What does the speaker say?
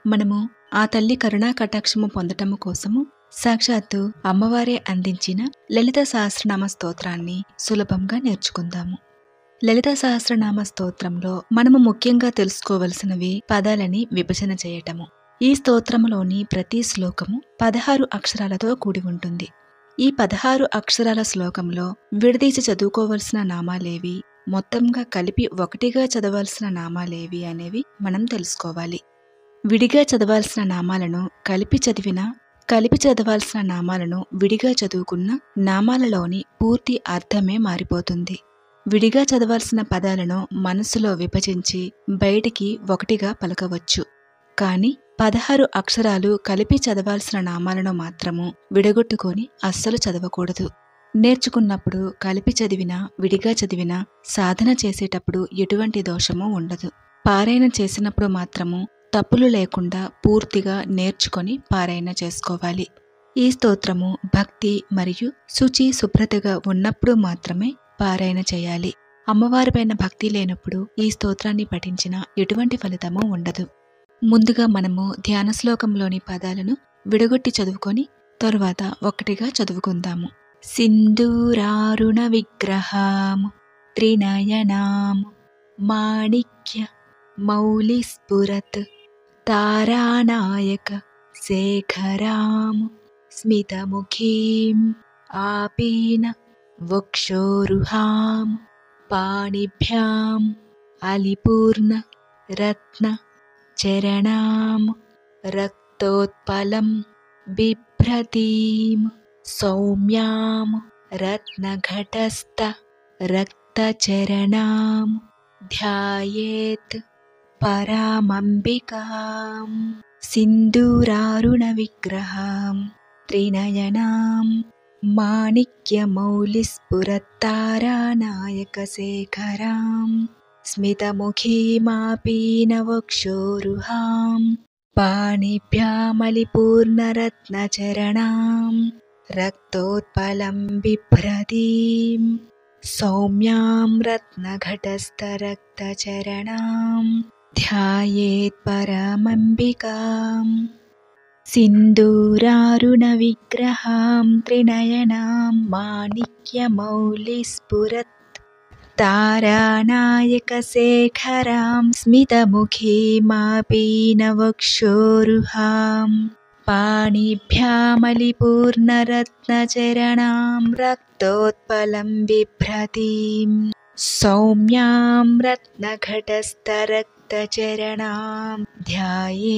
మనము ఆ తల్లి కరుణా కటాక్షము పొందటము కోసము సాక్షాత్తు అమ్మవారే అందించిన లలిత సహస్రనామ స్తోత్రాన్ని సులభంగా నేర్చుకుందాము. లలిత సహస్రనామ స్తోత్రంలో మనము ముఖ్యంగా తెలుసుకోవలసినవి పదాలని విభజన చేయటము. ఈ స్తోత్రములోని ప్రతి శ్లోకము 16 అక్షరాలతో కూడి ఉంటుంది. ఈ 16 అక్షరాల శ్లోకంలో విడదీసి చదువుకోవలసిన నామాలేవి, మొత్తంగా కలిపి ఒకటిగా చదవాల్సిన నామాలేవి అనేవి మనం తెలుసుకోవాలి. విడిగా చదవాల్సిన నామాలను కలిపి చదవాల్సిన నామాలను విడిగా చదువుకున్న నామాలలోని పూర్తి అర్థమే మారిపోతుంది. విడిగా చదవాల్సిన పదాలను మనసులో విభజించి బయటికి ఒకటిగా పలకవచ్చు. కానీ 16 అక్షరాలు కలిపి చదవాల్సిన నామాలను మాత్రము విడగొట్టుకొని అస్సలు చదవకూడదు. నేర్చుకున్నప్పుడు కలిపి చదివినా విడిగా చదివినా సాధన చేసేటప్పుడు ఎటువంటి దోషము ఉండదు. పారాయణ చేసినప్పుడు మాత్రము తప్పులు లేకుండా పూర్తిగా నేర్చుకొని పారాయణ చేసుకోవాలి. ఈ స్తోత్రము భక్తి మరియు శుచి శుభ్రతగా ఉన్నప్పుడు మాత్రమే పారాయణ చేయాలి. అమ్మవారిపైన భక్తి లేనప్పుడు ఈ స్తోత్రాన్ని పఠించిన ఎటువంటి ఫలితము ఉండదు. ముందుగా మనము ధ్యాన శ్లోకంలోని పదాలను విడగొట్టి చదువుకొని తరువాత ఒకటిగా చదువుకుందాము. సింధూరారుణ విగ్రహాం త్రినయనాం మాణిక్య మౌలిస్ఫురత్ తారానాయక శేఖరాం స్మితముఖీం ఆపీన వక్షోరుహాం పాణిభ్యాం అలిపూర్ణ రత్న చరణాం రక్తోత్పలం బిభ్రతీం సౌమ్యాం రత్నఘటస్థ రక్తచరణాం ధ్యాయేత్ పరామంబికాం. సింధూరారుణ విగ్రహాం త్రినయనాం మాణిక్యమౌలిస్ఫురత్తారానాయక శేఖరాం స్మితముఖీమాపీనవక్షోరుహాం పాణిభ్యామలిపూర్ణరత్నచరణాం రక్తోత్పలం బిభ్రతీం సౌమ్యాం రత్నఘటస్థరక్తచరణాం ధ్యాయేత్ పరమంబికాం. సింధూరారుణ విగ్రహాం త్రినయనాం మాణిక్యమౌలిస్ఫురత్ తారానాయక శేఖరాం స్మితముఖీమాపీనవక్షోరుహాం పాణిభ్యామలిపూర్ణరత్నచరణాం రక్తోత్పలం బిభ్రతీం సౌమ్యాం రత్నఘటస్థరక్తచరణాం ధ్యాయేత్